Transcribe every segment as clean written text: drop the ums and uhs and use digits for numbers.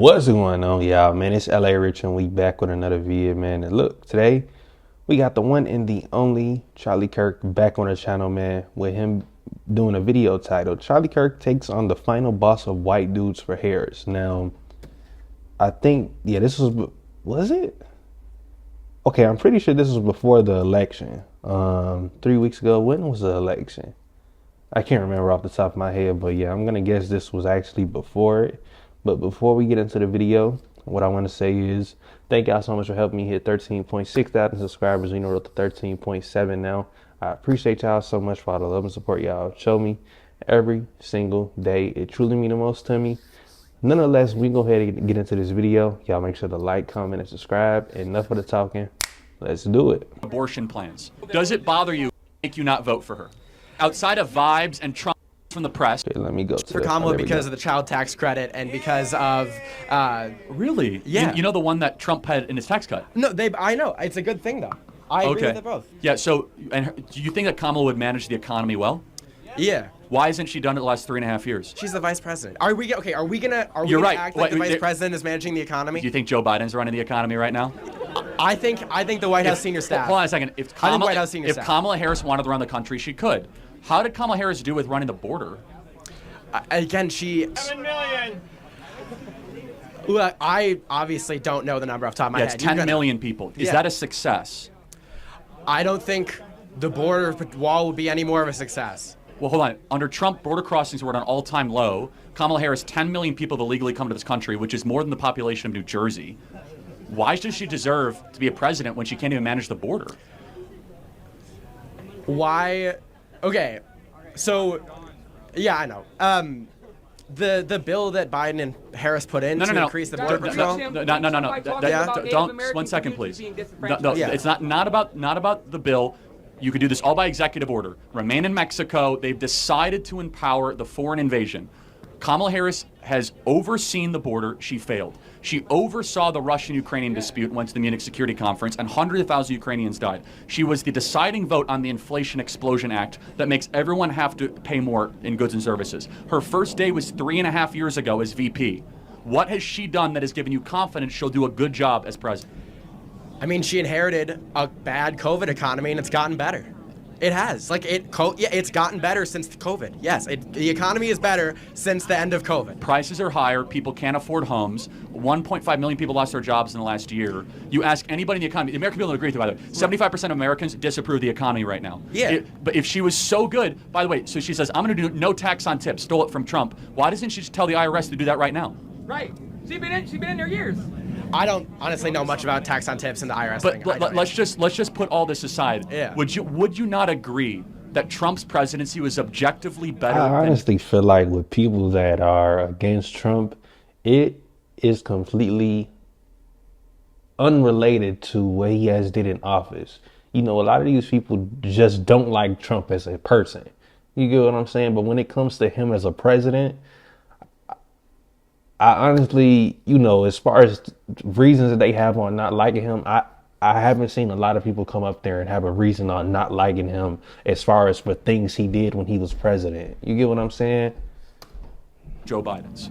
What's going on, y'all, man? It's LA Rich and we back with another video, man. And look, today we got the one and the only Charlie Kirk back on the channel, man, with him doing a video titled Charlie Kirk takes on the final boss of white dudes for Harris. Now, I think, yeah, this was it? Okay, I'm pretty sure this was before the election. 3 weeks ago. When was the election? I can't remember off the top of my head, but yeah, I'm gonna guess this was actually before it. But before we get into the video, what I want to say is thank y'all so much for helping me hit 13.6 thousand subscribers. You know, we're up to 13.7 now. I appreciate y'all so much for all the love and support y'all show me every single day. It truly means the most to me. Nonetheless, we can go ahead and get into this video. Y'all make sure to like, comment, and subscribe. Enough of the talking. Let's do it. Abortion plans. Does it bother you, make you not vote for her? Outside of vibes and Trump from the press. Okay, let me go to for Kamala because of the child tax credit and because of really? Yeah. You know the one that Trump had in his tax cut? No, I know. It's a good thing though. I agree with it both. Yeah, so do you think that Kamala would manage the economy well? Yeah. Why hasn't she done it the last 3.5 years? She's the vice president. Are we gonna You're right. act like the vice president is managing the economy? Do you think Joe Biden's running the economy right now? I think the White House senior staff. Hold on a second. If Staff. Kamala Harris wanted to run the country, she could. How did Kamala Harris do with running the border? Again, she. 7 million. Look, I obviously don't know the number off the top of my head. It's 10 million people. Is that a success? I don't think the border wall would be any more of a success. Well, hold on. Under Trump, border crossings were at an all-time low. Kamala Harris, 10 million people that legally come to this country, which is more than the population of New Jersey. Why does she deserve to be a president when she can't even manage the border? Why? Okay, so yeah, I know. The bill that Biden and Harris put in to increase the border patrol. No. Don't. 1 second, please. No, it's not about the bill. You could do this all by executive order. Remain in Mexico. They've decided to empower the foreign invasion. Kamala Harris has overseen the border. She failed. She oversaw the Russian-Ukrainian dispute, went to the Munich Security Conference, and hundreds of thousands of Ukrainians died. She was the deciding vote on the Inflation Explosion Act that makes everyone have to pay more in goods and services. Her first day was 3.5 years ago as VP. What has she done that has given you confidence she'll do a good job as president? I mean, she inherited a bad COVID economy, and it's gotten better. It has. It's gotten better since the COVID. Yes, the economy is better since the end of COVID. Prices are higher. People can't afford homes. 1.5 million people lost their jobs in the last year. You ask anybody in the economy, the American people don't agree with it, by the way. 75% of Americans disapprove of the economy right now. Yeah. But if she was so good, by the way, so she says, I'm going to do no tax on tips, stole it from Trump. Why doesn't she just tell the IRS to do that right now? Right. She's been in there years. I don't honestly know much about tax on tips and the IRS thing. But let's just put all this aside. Yeah. Would you not agree that Trump's presidency was objectively better? I honestly feel like with people that are against Trump, it is completely unrelated to what he has did in office. You know, a lot of these people just don't like Trump as a person. You get what I'm saying? But when it comes to him as a president, I honestly, you know, as far as reasons that they have on not liking him, I haven't seen a lot of people come up there and have a reason on not liking him as far as for things he did when he was president. You get what I'm saying? Joe Biden's.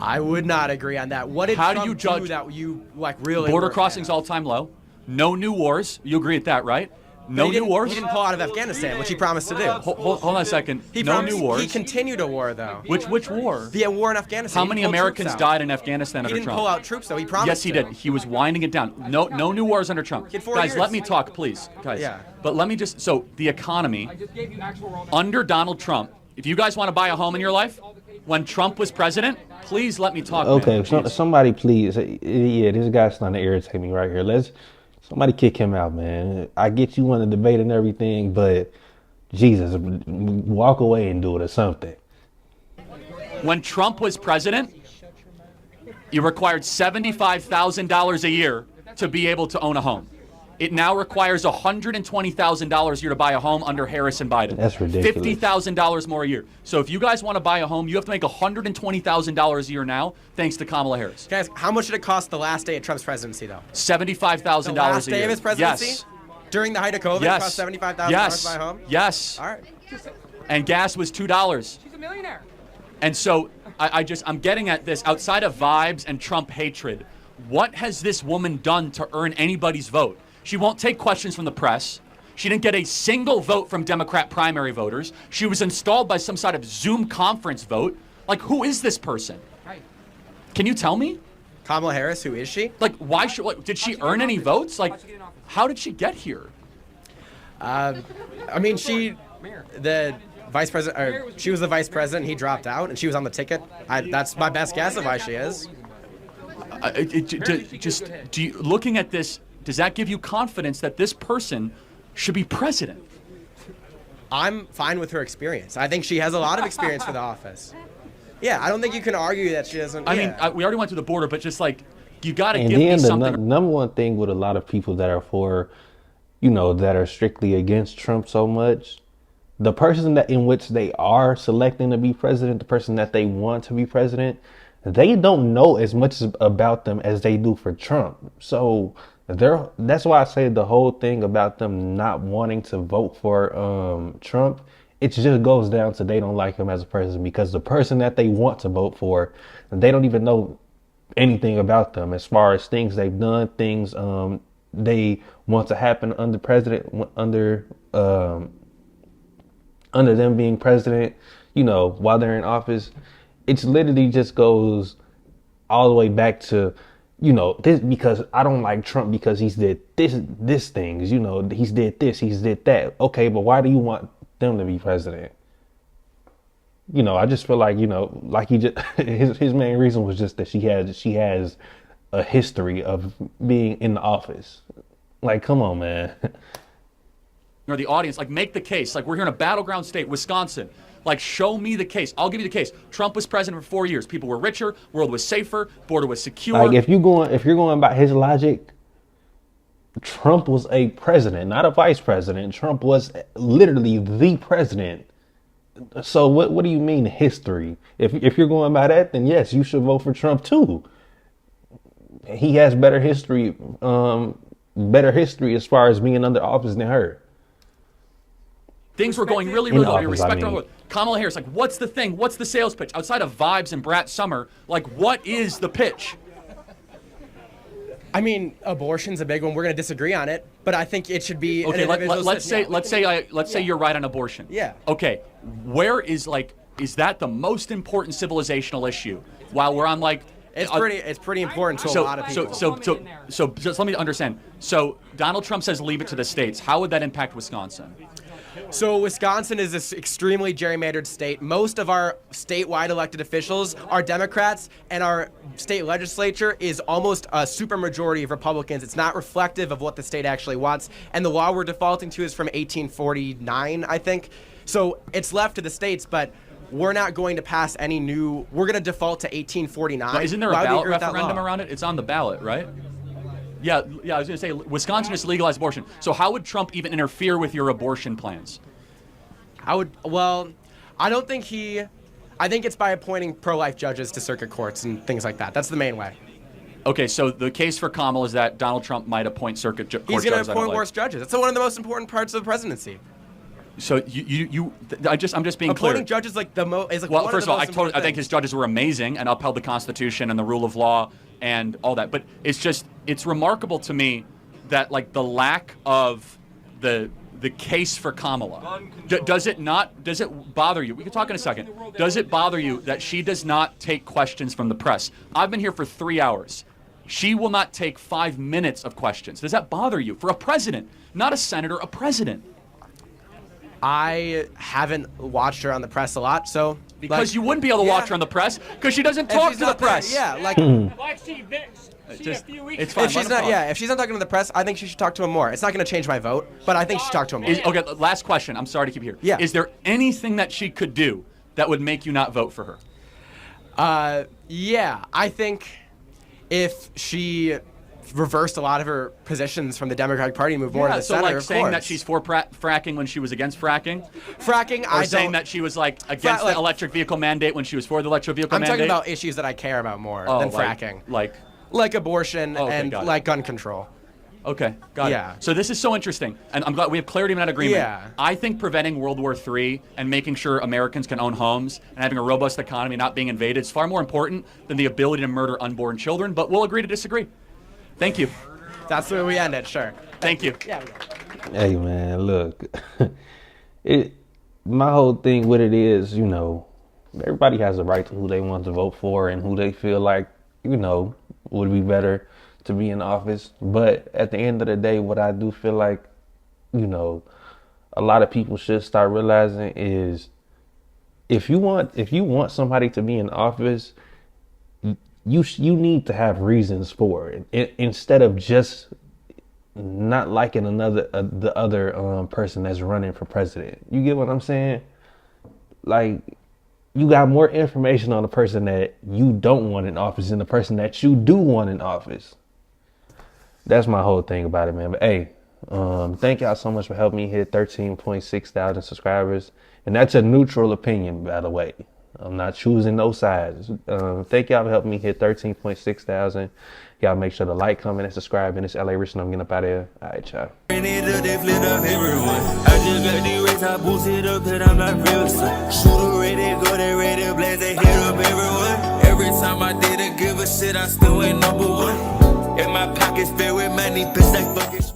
I would not agree on that. What did How Trump do you judge do that you really border crossings all-time low? No new wars. You agree with that, right? No new wars? He didn't pull out of Afghanistan, which he promised to do. Hold on a second. No new wars. He continued a war, though. Which war? The war in Afghanistan. How many Americans died in Afghanistan under Trump? He didn't pull out troops, though. He promised Yes, he did. He was winding it down. No new wars under Trump. Guys, let me talk, please. Guys. Yeah. But let me just, so the economy, under Donald Trump, if you guys want to buy a home in your life, when Trump was president, please let me talk. Okay, somebody please. Yeah, this guy's starting to irritate me right here. Somebody kick him out, man. I get you want to debate and everything, but Jesus, walk away and do it or something. When Trump was president, you required $75,000 a year to be able to own a home. It now requires $120,000 a year to buy a home under Harris and Biden. That's ridiculous. $50,000 more a year. So if you guys want to buy a home, you have to make $120,000 a year now, thanks to Kamala Harris. Guys, how much did it cost the last day of Trump's presidency, though? $75,000 a year. The last day of his presidency? Yes. During the height of COVID, Yes. it cost $75,000 to buy a home? Yes. All right. And gas was $2. She's a millionaire. And so I'm getting at this. Outside of vibes and Trump hatred, what has this woman done to earn anybody's vote? She won't take questions from the press. She didn't get a single vote from Democrat primary voters. She was installed by some sort of Zoom conference vote. Like, who is this person? Right. Can you tell me? Kamala Harris, who is she? Like, why should, like, did she earn any votes? Like, how did she get here? I mean, the vice president, or she was the vice president. He dropped out, and she was on the ticket. That's my best guess of why she is. Looking at this, does that give you confidence that this person should be president? I'm fine with her experience. I think she has a lot of experience for the office. Yeah, I don't think you can argue that she doesn't. I mean, we already went through the border, but just like, you got to and give me something. The number one thing with a lot of people that are for, that are strictly against Trump so much, the person that in which they are selecting to be president, the person that they want to be president, they don't know as much about them as they do for Trump. So that's why I say the whole thing about them not wanting to vote for Trump, it just goes down to they don't like him as a person, because the person that they want to vote for, they don't even know anything about them as far as things they've done, things they want to happen under them being president, while they're in office. It's literally just goes all the way back to, this, because I don't like Trump because he's did this things, he's did this, he's did that. Okay, but why do you want them to be president? I just feel like, like he just, his main reason was just that she has a history of being in the office. Like, come on, man. Or the audience, like, make the case. Like, we're here in a battleground state, Wisconsin. Like, show me the case. I'll give you the case. Trump was president for 4 years. People were richer. World was safer. Border was secure. Like, if you're going by his logic, Trump was a president, not a vice president. Trump was literally the president. So what do you mean history? If you're going by that, then yes, you should vote for Trump too. He has better history as far as being under office than her. Things were going really, really well. Respect her. Kamala Harris, like, what's the thing? What's the sales pitch? Outside of vibes and Brat Summer, like, what is the pitch? I mean, abortion's a big one. We're going to disagree on it, but I think it should be. Okay, let's say you're right on abortion. Yeah. Okay, where is that the most important civilizational issue? While we're on it's pretty important to a lot of people. So just let me understand. So Donald Trump says leave it to the states. How would that impact Wisconsin? So Wisconsin is this extremely gerrymandered state. Most of our statewide elected officials are Democrats, and our state legislature is almost a supermajority of Republicans. It's not reflective of what the state actually wants. And the law we're defaulting to is from 1849, I think. So it's left to the states, but we're not going to pass any new. We're going to default to 1849. Now, isn't there a ballot referendum around it? It's on the ballot, right? Yeah, I was going to say, Wisconsin has legalized abortion. So how would Trump even interfere with your abortion plans? I don't think I think it's by appointing pro-life judges to circuit courts and things like that. That's the main way. Okay, so the case for Kamala is that Donald Trump might appoint court judges. He's going to appoint worse judges. That's one of the most important parts of the presidency. So I'm just being clear. Appointing judges is well, first of all, I think his judges were amazing and upheld the Constitution and the rule of law and all that. But it's remarkable to me that the lack of the case for Kamala. Does it bother you? We can talk in a second. Does it bother you that she does not take questions from the press? I've been here for 3 hours. She will not take 5 minutes of questions. Does that bother you? For a president, not a senator, a president. I haven't watched her on the press a lot, so because you wouldn't be able to watch her on the press because she doesn't talk to the press. It's fine. If she's not talking to the press, I think she should talk to him more. It's not going to change my vote, but I think she should talk to him more. Okay, last question. I'm sorry to keep you here. Yeah. Is there anything that she could do that would make you not vote for her? Yeah, I think if she reversed a lot of her positions from the Democratic Party and moved more to the center, saying that she's for fracking when she was against fracking? Or saying that she was against the electric vehicle mandate when she was for the electric vehicle mandate? I'm talking about issues that I care about more than fracking. Like abortion and gun control. Okay, got it. So this is so interesting, and I'm glad we have clarity in that agreement. Yeah. I think preventing World War III and making sure Americans can own homes and having a robust economy not being invaded is far more important than the ability to murder unborn children, but we'll agree to disagree. Thank you. That's where we end it, sure. Thank you. Yeah. Hey, man, look. My whole thing with it is, you know, everybody has a right to who they want to vote for and who they feel like, you know, would be better to be in office. But at the end of the day, what I do feel like, you know, a lot of people should start realizing is if you want somebody to be in office, you need to have reasons for it, instead of just not liking the other person that's running for president. You get what I'm saying? Like, you got more information on the person that you don't want in office than the person that you do want in office. That's my whole thing about it, man. But hey, thank y'all so much for helping me hit 13.6 thousand subscribers. And that's a neutral opinion, by the way. I'm not choosing no sides. Thank y'all for helping me hit 13.6 thousand. Y'all make sure to like, comment, and subscribe. And it's LA Rich, and I'm getting up out of here. All right, y'all. I just got the race, I boost it up, that I'm not real. Shooter ready, go there, ready, blaze, they hit up everyone. Every time I didn't give a shit, I still ain't number one. In my pockets filled with money, bitch, like fucking.